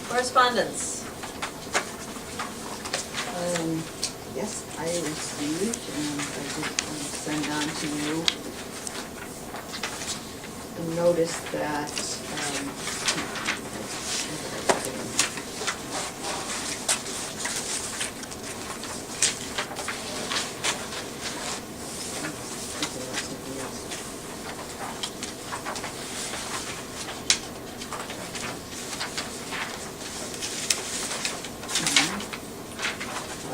Correspondence. Yes, I received, and I did send on to you a notice that,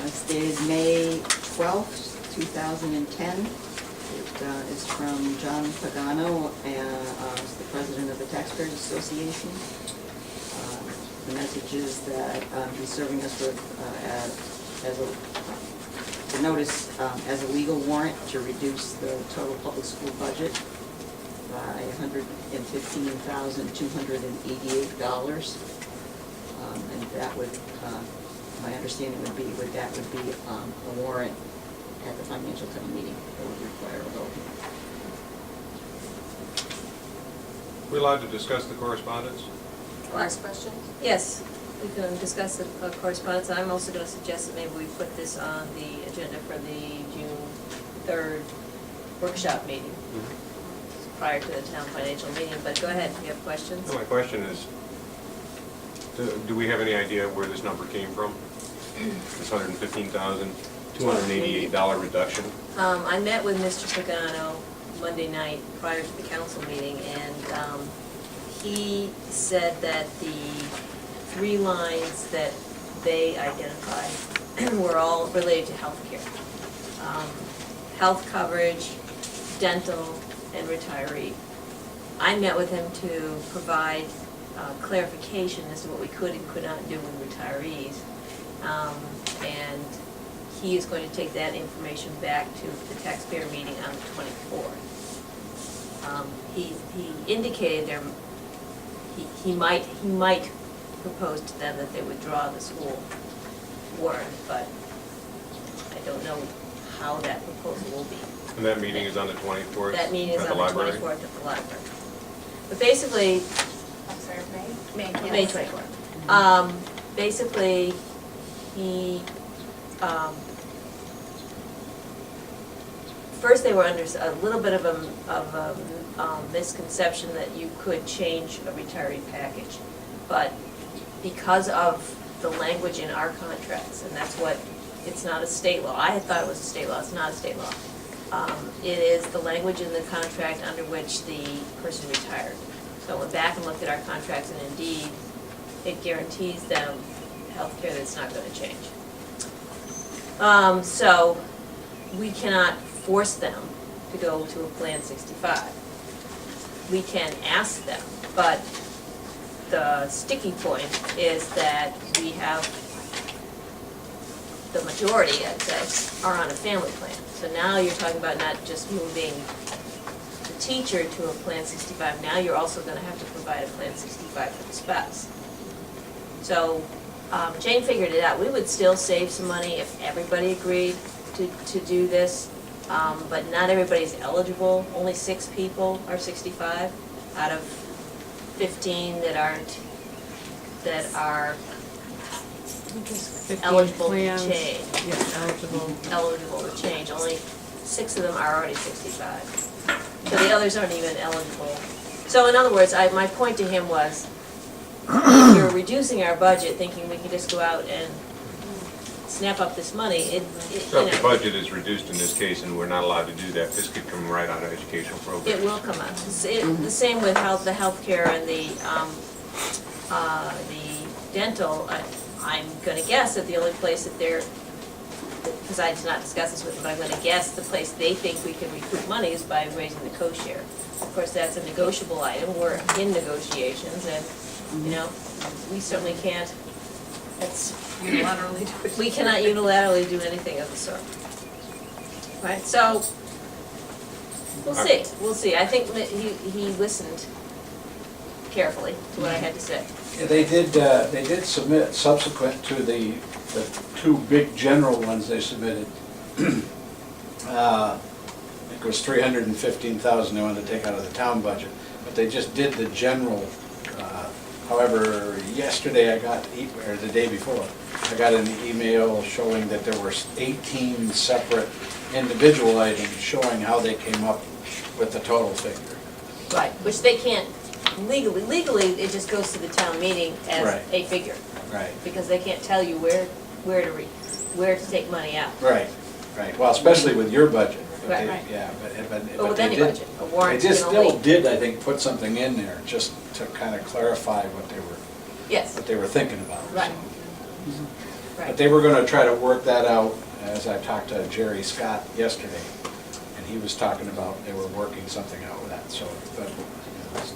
it's dated May 12th, 2010. It is from John Pagano, the president of the Taxpayers Association. The message is that he's serving us with, the notice as a legal warrant to reduce the total public school budget by $115,288. And that would, my understanding would be, that would be a warrant at the financial town meeting that would require a vote. We allowed to discuss the correspondence? Last question? Yes, we can discuss the correspondence. I'm also going to suggest that maybe we put this on the agenda for the June 3rd workshop meeting prior to the town financial meeting, but go ahead, if you have questions. No, my question is, do we have any idea where this number came from? This $115,288 reduction? I met with Mr. Pagano Monday night prior to the council meeting, and he said that the 3 lines that they identified were all related to health care. Health coverage, dental, and retiree. I met with him to provide clarification as to what we could and could not do with retirees. And he is going to take that information back to the taxpayer meeting on the 24th. He indicated he might propose to them that they withdraw the school warrant, but I don't know how that proposal will be. And that meeting is on the 24th? That meeting is at on the library? 24th at the library. But basically, I'm sorry, May 24th. Basically, he, first they were under a little bit of a misconception that you could change a retiree package. But because of the language in our contracts, and that's what, it's not a state law. I had thought it was a state law, it's not a state law. It is the language in the contract under which the person retired. So I went back and looked at our contracts, and indeed, it guarantees them health care that's not going to change. So we cannot force them to go to a Plan 65. We can ask them, but the sticky point is that we have, the majority, I'd say, are on a family plan. So now you're talking about not just moving the teacher to a Plan 65, now you're also going to have to provide a Plan 65 for the spouse. So Jane figured it out. We would still save some money if everybody agreed to do this, but not everybody's eligible. Only 6 people are 65 out of 15 that are eligible to change. Yeah, Eligible to change. Only 6 of them are already 65. So the others aren't even eligible. So in other words, my point to him was, if you're reducing our budget, thinking we can just go out and snap up this money, So if the budget is reduced in this case and we're not allowed to do that, this could come right out of educational programs. it will come out. The same with the healthcare and the dental. I'm going to guess that the only place that they're, because I did not discuss this with them, but I'm going to guess the place they think we can recoup money is by raising the co-share. Of course, that's a negotiable item. We're in negotiations, and we certainly can't. unilaterally do it. We cannot unilaterally do anything of the sort. Right? So we'll see. We'll see. I think that he listened carefully to what I had to say. Yeah, they did submit, subsequent to the 2 big general ones they submitted. I think it was $315,000 they wanted to take out of the town budget, but they just did the general However, yesterday I got, or the day before, I got an email showing that there were 18 separate individual items showing how they came up with the total figure. Right, which they can't legally, it just goes to the town meeting as Right. a figure, Right. because they can't tell you where to take money out. Right, right. Well, especially with your budget. But Right, they- right. Yeah, But but with they any did. budget, a warrant They just can still only, did, I think, put something in there just to kind of clarify what yes, they were thinking about. Right. so. But right. they were gonna try to work that out, as I talked to Jerry Scott yesterday, and he was talking about they were working something out with that, so, but, you know, it's-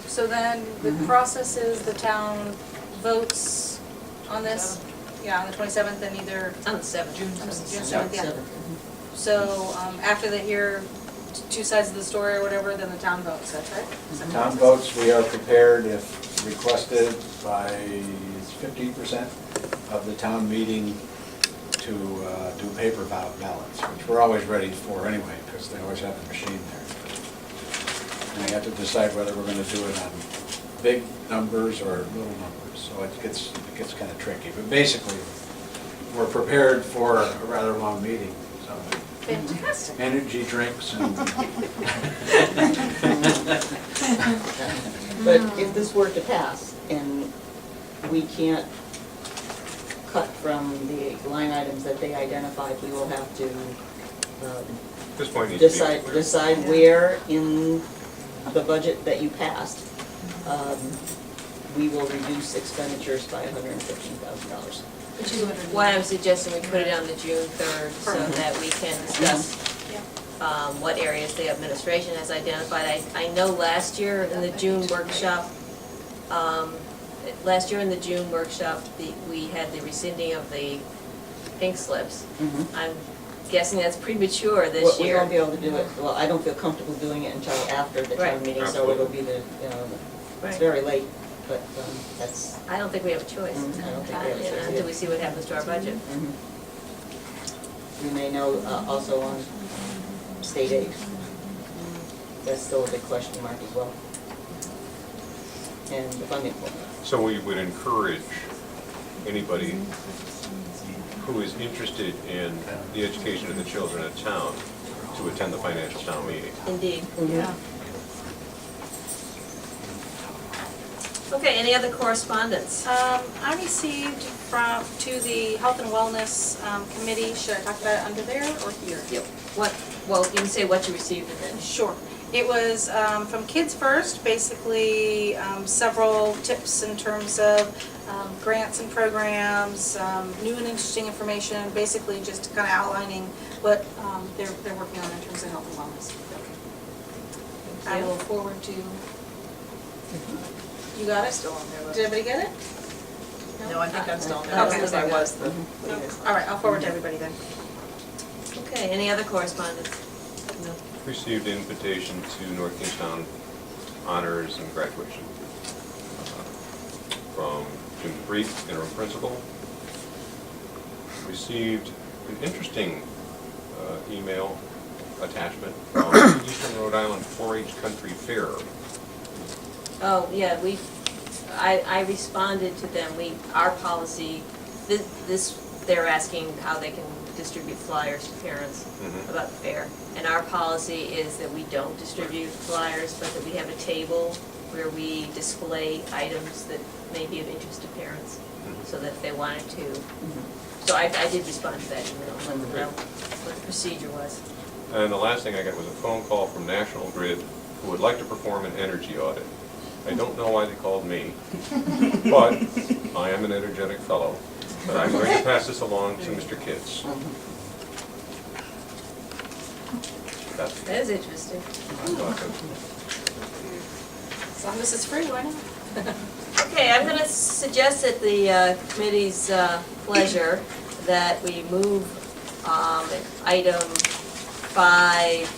So then the process is the town votes on this, yeah, on the 27th and either, On the 7th. June Seventh, 7th, yeah. So after they hear two sides of the story or whatever, then the town votes, that's right? Is that the Town process? votes, we are prepared if requested by 50% of the town meeting to do paper ballots, which we're always ready for anyway, because they always have the machine there. And we have to decide whether we're gonna do it on big numbers or little numbers, so it gets kind of tricky. But basically, we're prepared for a rather long meeting, so Fantastic. energy drinks and But if this were to pass and we can't cut from the line items that they identified, we will have to At this point, it needs to be clear. decide where in the budget that you passed, we will reduce expenditures by $115,000. The 200. Why I'm suggesting we put it on the June 3rd so Perfect. that we can discuss what areas the administration has identified. I know last year in the June workshop, we had the rescinding of the pink slips. I'm guessing that's premature this We year. won't be able to do it, well, I don't feel comfortable doing it until after the Right. town meeting, so Absolutely. it'll be the, Right. it's very late, but that's, I don't think we have a choice. I don't think we have a choice Until we see what happens to our budget. we may know also on state aid. That's still a big question mark as well. And the funding formula. So we would encourage anybody who is interested in the education of the children of town to attend the financial town meeting. Indeed. Yeah. Okay, any other correspondence? I received to the Health and Wellness Committee, should I talk about it under there or here? Yep. Well, you can say what you received and then. Sure. It was from Kids First, basically several tips in terms of grants and programs, new and interesting information, basically just kind of outlining what they're working on in terms of health and wellness. I will forward to, you got it? Still on there. Did everybody get it? No, I think I'm still on Okay. there, because I was the No. All right, I'll forward to everybody then. Okay, any other correspondence? No. Received invitation to North Kingstown honors and graduation from Jim Freak, interim principal. Received an interesting email attachment from Eastern Rhode Island 4-H Country Fair. Oh, yeah, I responded to them, our policy, they're asking how they can distribute flyers to parents about the fair. And our policy is that we don't distribute flyers, but that we have a table where we display items that may be of interest to parents, so that if they wanted to. So I did respond to that email, let them know what the procedure was. And the last thing I got was a phone call from National Grid, who would like to perform an energy audit. I don't know why they called me, but I am an energetic fellow. But I'm going to pass this along to Mr. Kitts. That's That is interesting. As long as it's free, why not? Okay, I'm going to suggest at the committee's pleasure that we move item 5